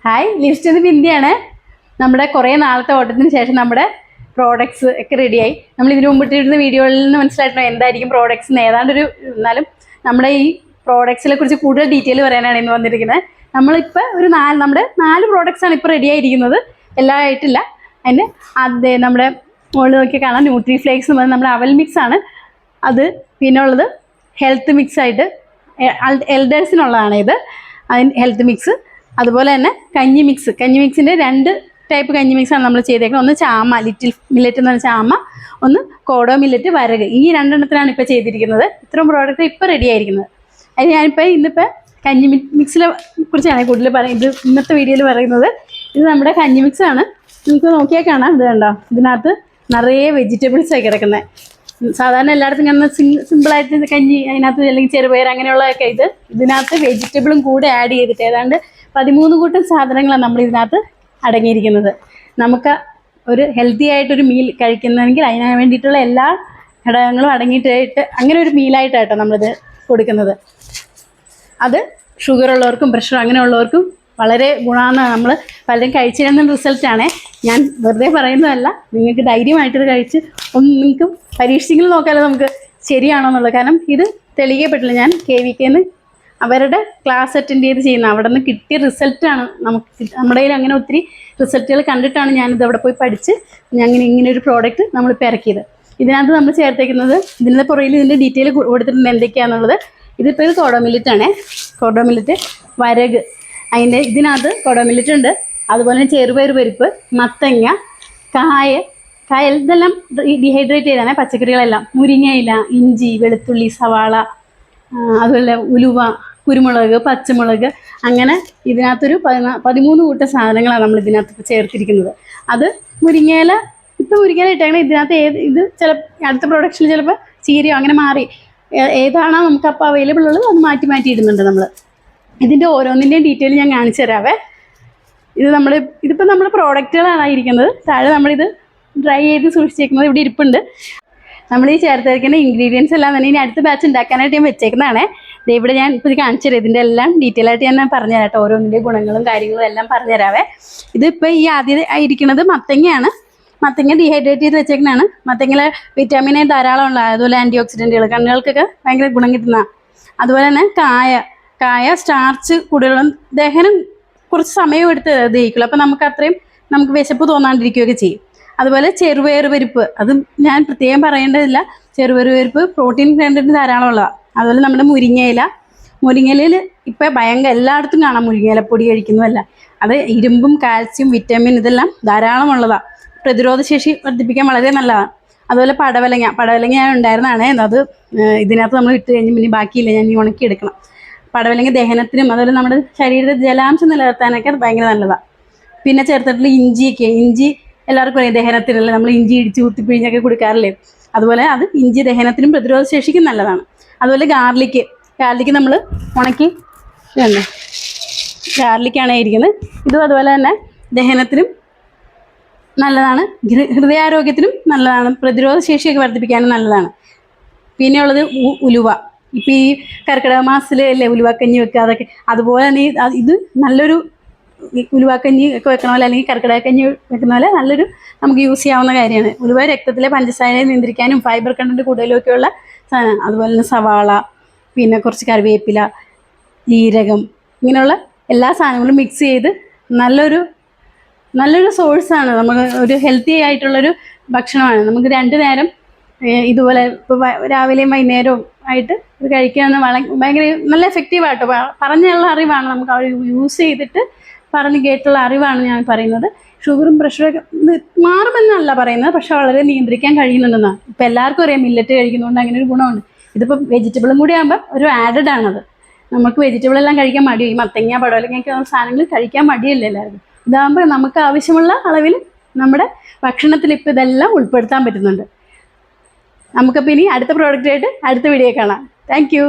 Hi, list ബിന്ദിയാണ്. നമ്മുടെ കുറേ നാളത്തെ ഓട്ടത്തിന് ശേഷം നമ്മുടെ പ്രോഡക്ട്സ് ഒക്കെ റെഡിയായി. നമ്മൾ ഇതിനു മുമ്പിട്ടിരുന്ന വീഡിയോയിൽ നിന്ന് മനസ്സിലായിട്ടുണ്ടോ എന്തായിരിക്കും പ്രോഡക്ട്സ് എന്ന്. ഏതാണ്ടൊരു എന്നാലും നമ്മുടെ ഈ പ്രോഡക്ട്സിനെ കുറിച്ച് കൂടുതൽ ഡീറ്റെയിൽ പറയാനാണ് ഇന്ന് വന്നിരിക്കുന്നത്. നമ്മളിപ്പോൾ നമ്മുടെ 4 പ്രോഡക്ട്സാണ് ഇപ്പോൾ റെഡി ആയിരിക്കുന്നത്. എല്ലാം ആയിട്ടില്ല. അതിന് അത് നമ്മുടെ മുകളിൽ നോക്കി കാണാം, ന്യൂട്രി ഫ്ലേക്സ് എന്ന് പറഞ്ഞാൽ നമ്മുടെ അവൽ മിക്സ് ആണ് അത്. പിന്നെ ഉള്ളത് ഹെൽത്ത് മിക്സ് ആയിട്ട് എൽഡേഴ്സിനുള്ളതാണ് ഇത്, അതിന് ഹെൽത്ത് മിക്സ്. അതുപോലെ തന്നെ കഞ്ഞി മിക്സിൻ്റെ 2 ടൈപ്പ് കഞ്ഞി മിക്സാണ് നമ്മൾ ചെയ്തേക്കുന്നത്. ഒന്ന് ചാമ, ലിറ്റിൽ മില്ലറ്റ് എന്ന് പറഞ്ഞ ചാമ, ഒന്ന് കോഡോ മില്ലറ്റ് വരക്. ഈ 2 എണ്ണത്തിനാണ് ഇപ്പോൾ ചെയ്തിരിക്കുന്നത്. ഇത്രയും പ്രോഡക്റ്റ് ഇപ്പോൾ റെഡി ആയിരിക്കുന്നത്. അതിന് ഇന്നിപ്പോൾ കഞ്ഞി മിക്സിനെ കുറിച്ചാണ് കൂടുതൽ പറയുന്നത്. ഇന്നത്തെ വീഡിയോയിൽ പറയുന്നത് ഇത് നമ്മുടെ കഞ്ഞി മിക്സാണ്. നിങ്ങൾക്ക് നോക്കിയാൽ കാണാം, ഇത് കണ്ടോ, ഇതിനകത്ത് നിറയെ വെജിറ്റബിൾസാണ് കിടക്കുന്നത്. സാധാരണ എല്ലായിടത്തും കാണുന്ന സിമ്പിളായിട്ട് കഞ്ഞി, അതിനകത്ത് അല്ലെങ്കിൽ ചെറുപയർ അങ്ങനെയുള്ളതൊക്കെ ഇതിനകത്ത് വെജിറ്റബിളും കൂടെ ആഡ് ചെയ്തിട്ട് ഏതാണ്ട് 13 കൂട്ടം സാധനങ്ങളാണ് നമ്മൾ ഇതിനകത്ത് അടങ്ങിയിരിക്കുന്നത്. നമുക്ക് ഒരു ഹെൽത്തി ആയിട്ടൊരു മീൽ കഴിക്കുന്നതെങ്കിൽ അതിന് വേണ്ടിയിട്ടുള്ള എല്ലാ ഘടകങ്ങളും അടങ്ങിയിട്ടായിട്ട് അങ്ങനെ ഒരു മീലായിട്ടാട്ടോ നമ്മളിത് കൊടുക്കുന്നത്. അത് ഷുഗർ ഉള്ളവർക്കും പ്രഷർ അങ്ങനെയുള്ളവർക്കും വളരെ ഗുണമാണ്. നമ്മൾ പലരും കഴിച്ചിരുന്ന റിസൾട്ടാണ്. ഞാൻ വെറുതെ പറയുന്നതല്ല, നിങ്ങൾക്ക് ധൈര്യമായിട്ടിത് കഴിച്ച് നിങ്ങൾക്ക് പരീക്ഷിച്ചെങ്കിലും നോക്കാമല്ലോ നമുക്ക് ശരിയാണോ എന്നുള്ളത്. കാരണം ഇത് തെളിയിക്കപ്പെട്ടില്ല. ഞാൻ KVKന്ന് അവരുടെ ക്ലാസ് അറ്റൻഡ് ചെയ്ത് ചെയ്യുന്ന അവിടെ നിന്ന് കിട്ടിയ റിസൾട്ടാണ്. നമ്മുടെ കയ്യിൽ അങ്ങനെ ഒത്തിരി റിസൾട്ടുകൾ കണ്ടിട്ടാണ് ഞാനിത് അവിടെ പോയി പഠിച്ച് ഇങ്ങനെ ഒരു പ്രോഡക്റ്റ് നമ്മളിപ്പോൾ ഇറക്കിയത്. ഇതിനകത്ത് നമ്മൾ ചേർത്തേക്കുന്നത്, ഇതിൻ്റെ പുറകിൽ ഇതിൻ്റെ ഡീറ്റെയിൽ കൊടുത്തിട്ടുണ്ട് എന്തൊക്കെയാണെന്നുള്ളത്. ഇതിപ്പോൾ ഇത് കോഡോ മില്ലറ്റാണ്. കോഡോ മില്ലറ്റ്, വരക്, ഇതിനകത്ത് കോഡോ മില്ലറ്റ് ഉണ്ട്. അതുപോലെ തന്നെ ചെറുപയർ പരിപ്പ്, മത്തങ്ങ, കായ ഇതെല്ലാം ഡീഹൈഡ്രേറ്റ് ചെയ്താണ്. പച്ചക്കറികളെല്ലാം, മുരിങ്ങയില, ഇഞ്ചി, വെളുത്തുള്ളി, സവാള, അതുപോലെ ഉലുവ, കുരുമുളക്, പച്ചമുളക്, അങ്ങനെ ഇതിനകത്തൊരു 13 കൂട്ടം സാധനങ്ങളാണ് നമ്മൾ ഇതിനകത്ത് ചേർത്തിരിക്കുന്നത്. അത് മുരിങ്ങയില, ഇപ്പോൾ മുരിങ്ങയില ഇട്ടേക്കണം. ഇതിനകത്ത് ഇത് അടുത്ത പ്രൊഡക്ഷനിൽ ചിലപ്പോൾ ചീരയോ അങ്ങനെ മാറി ഏതാണോ നമുക്ക് അപ്പോൾ അവൈലബിൾ ഉള്ളത് അത് മാറ്റി ഇടുന്നുണ്ട് നമ്മൾ. ഇതിൻ്റെ ഓരോന്നിൻ്റെയും ഡീറ്റെയിൽ ഞാൻ കാണിച്ചു തരാവേ. ഇതിപ്പോൾ നമ്മൾ പ്രോഡക്റ്റുകളാണ് ഇരിക്കുന്നത്. താഴെ നമ്മളിത് ഡ്രൈ ചെയ്ത് സൂക്ഷിച്ചേക്കുന്നത് ഇവിടെ ഇരിപ്പുണ്ട്. നമ്മൾ ഈ ചേർത്തിരിക്കുന്ന ഇൻഗ്രീഡിയൻസ് എല്ലാം തന്നെ ഇനി അടുത്ത ബാച്ച് ഉണ്ടാക്കാനായിട്ട് ഞാൻ വെച്ചേക്കുന്നതാണ്. ഇവിടെ ഞാൻ ഇപ്പോൾ ഇത് കാണിച്ചു തരാം. ഇതിൻ്റെ എല്ലാം ഡീറ്റെയിൽ ആയിട്ട് ഞാൻ പറഞ്ഞു തരാം കേട്ടോ. ഓരോന്നിൻ്റെ ഗുണങ്ങളും കാര്യങ്ങളും എല്ലാം പറഞ്ഞു തരാവേ. ഇതിപ്പോൾ ഈ ആദ്യം ആയിരിക്കുന്നത് മത്തങ്ങയാണ്. മത്തങ്ങ ഡീഹൈഡ്രേറ്റ് ചെയ്ത് വെച്ചേക്കുന്നതാണ്. മത്തങ്ങയിൽ വിറ്റാമിൻ എ ധാരാളം ഉള്ള, അതുപോലെ ആൻറ്റി ഓക്സിഡൻറ്റുകൾ, കണ്ണുകൾക്കൊക്കെ ഭയങ്കര ഗുണം കിട്ടുന്ന. അതുപോലെ തന്നെ കായ സ്റ്റാർച്ച് കൂടുതലും ദഹനം കുറച്ച് സമയം എടുത്ത് ദഹിക്കുള്ളൂ. അപ്പോൾ നമുക്ക് വിശപ്പ് തോന്നാണ്ടിരിക്കുകയൊക്കെ ചെയ്യും. അതുപോലെ ചെറുപയർ പരിപ്പ്, അതും ഞാൻ പ്രത്യേകം പറയേണ്ടതില്ല. ചെറുപയർ പരിപ്പ് പ്രോട്ടീൻ കണ്ടന്റ് ധാരാളമുള്ളതാണ്. അതുപോലെ നമ്മുടെ മുരിങ്ങയിലയിൽ ഇപ്പോൾ ഭയങ്കര എല്ലായിടത്തും കാണാം മുരിങ്ങയിലപ്പൊടി കഴിക്കുന്നതല്ല. അത് ഇരുമ്പും കാൽസ്യം വിറ്റാമിൻ ഇതെല്ലാം ധാരാളമുള്ളതാണ്. പ്രതിരോധശേഷി വർദ്ധിപ്പിക്കാൻ വളരെ നല്ലതാണ്. അതുപോലെ പടവലങ്ങ ഞാൻ ഉണ്ടായിരുന്നതാണ്. അത് ഇതിനകത്ത് നമ്മൾ ഇട്ട് കഴിഞ്ഞ് പിന്നെ ബാക്കിയില്ല, ഞാൻ ഉണക്കിയെടുക്കണം. പടവലങ്ങ ദഹനത്തിനും അതുപോലെ നമ്മുടെ ശരീരത്തിൽ ജലാംശം നിലനിർത്താനൊക്കെ അത് ഭയങ്കര നല്ലതാണ്. പിന്നെ ചേർത്തിട്ടുള്ള ഇഞ്ചി എല്ലാവർക്കും അറിയാം, ദഹനത്തിനല്ലേ നമ്മൾ ഇഞ്ചി ഇടിച്ച് കുത്തിപ്പിഴിഞ്ഞൊക്കെ കൊടുക്കാറില്ലേ. അതുപോലെ അത് ഇഞ്ചി ദഹനത്തിനും പ്രതിരോധ ശേഷിക്കും നല്ലതാണ്. അതുപോലെ ഗാർലിക്ക് നമ്മൾ ഉണക്കി ഗാർലിക്കാണ് ഇരിക്കുന്നത്. ഇതും അതുപോലെ തന്നെ ദഹനത്തിനും നല്ലതാണ്, ഹൃദയാരോഗ്യത്തിനും നല്ലതാണ്, പ്രതിരോധ ശേഷിയൊക്കെ വർദ്ധിപ്പിക്കാനും നല്ലതാണ്. പിന്നെ ഉള്ളത് ഉലുവ. ഇപ്പോൾ ഈ കർക്കിടക മാസത്തിൽ അല്ലേ ഉലുവക്കഞ്ഞി വെക്കുക, അതൊക്കെ അതുപോലെ തന്നെ ഇത് നല്ലൊരു ഉലുവക്കഞ്ഞി ഒക്കെ വെക്കണ പോലെ അല്ലെങ്കിൽ കർക്കിടകക്കഞ്ഞി വെക്കുന്ന പോലെ നല്ലൊരു നമുക്ക് യൂസ് ചെയ്യാവുന്ന കാര്യമാണ്. ഉലുവ രക്തത്തിലെ പഞ്ചസാരയെ നിയന്ത്രിക്കാനും ഫൈബർ കണ്ടന്റ് കൂടുതലൊക്കെയുള്ള സാധനമാണ്. അതുപോലെ തന്നെ സവാള, പിന്നെ കുറച്ച് കറിവേപ്പില, ജീരകം, ഇങ്ങനെയുള്ള എല്ലാ സാധനങ്ങളും മിക്സ് ചെയ്ത് നല്ലൊരു സോഴ്സാണ്. നമുക്ക് ഒരു ഹെൽത്തി ആയിട്ടുള്ളൊരു ഭക്ഷണമാണ്. നമുക്ക് 2 നേരം ഇതുപോലെ ഇപ്പോൾ രാവിലെയും വൈകുന്നേരവും ആയിട്ട് ഇത് കഴിക്കുകയെന്ന് ഭയങ്കര നല്ല എഫക്റ്റീവായിട്ടോ. പറഞ്ഞുള്ള അറിവാണ്, നമുക്ക് അവർ യൂസ് ചെയ്തിട്ട് പറഞ്ഞ് കേട്ടുള്ള അറിവാണ് ഞാൻ പറയുന്നത്. ഷുഗറും പ്രഷറൊക്കെ മാറുമെന്നല്ല പറയുന്നത്, പക്ഷെ വളരെ നിയന്ത്രിക്കാൻ കഴിയുന്നുണ്ടെന്നാണ്. ഇപ്പോൾ എല്ലാവർക്കും അറിയാം മില്ലറ്റ് കഴിക്കുന്നതുകൊണ്ട് അങ്ങനെ ഒരു ഗുണമുണ്ട്. ഇതിപ്പോൾ വെജിറ്റബിളും കൂടി ആകുമ്പോൾ ഒരു ആഡഡ് ആണത്. നമുക്ക് വെജിറ്റബിളെല്ലാം കഴിക്കാൻ മടിയായി, മത്തങ്ങ പടവലങ്ങയൊക്കെ സാധനങ്ങൾ കഴിക്കാൻ മടിയല്ലേ എല്ലാവർക്കും. ഇതാകുമ്പോൾ നമുക്ക് ആവശ്യമുള്ള അളവിൽ നമ്മുടെ ഭക്ഷണത്തിൽ ഇപ്പോൾ ഇതെല്ലാം ഉൾപ്പെടുത്താൻ പറ്റുന്നുണ്ട്. നമുക്കപ്പോൾ ഇനി അടുത്ത പ്രോഡക്റ്റായിട്ട് അടുത്ത വീഡിയോ കാണാം. Thank you.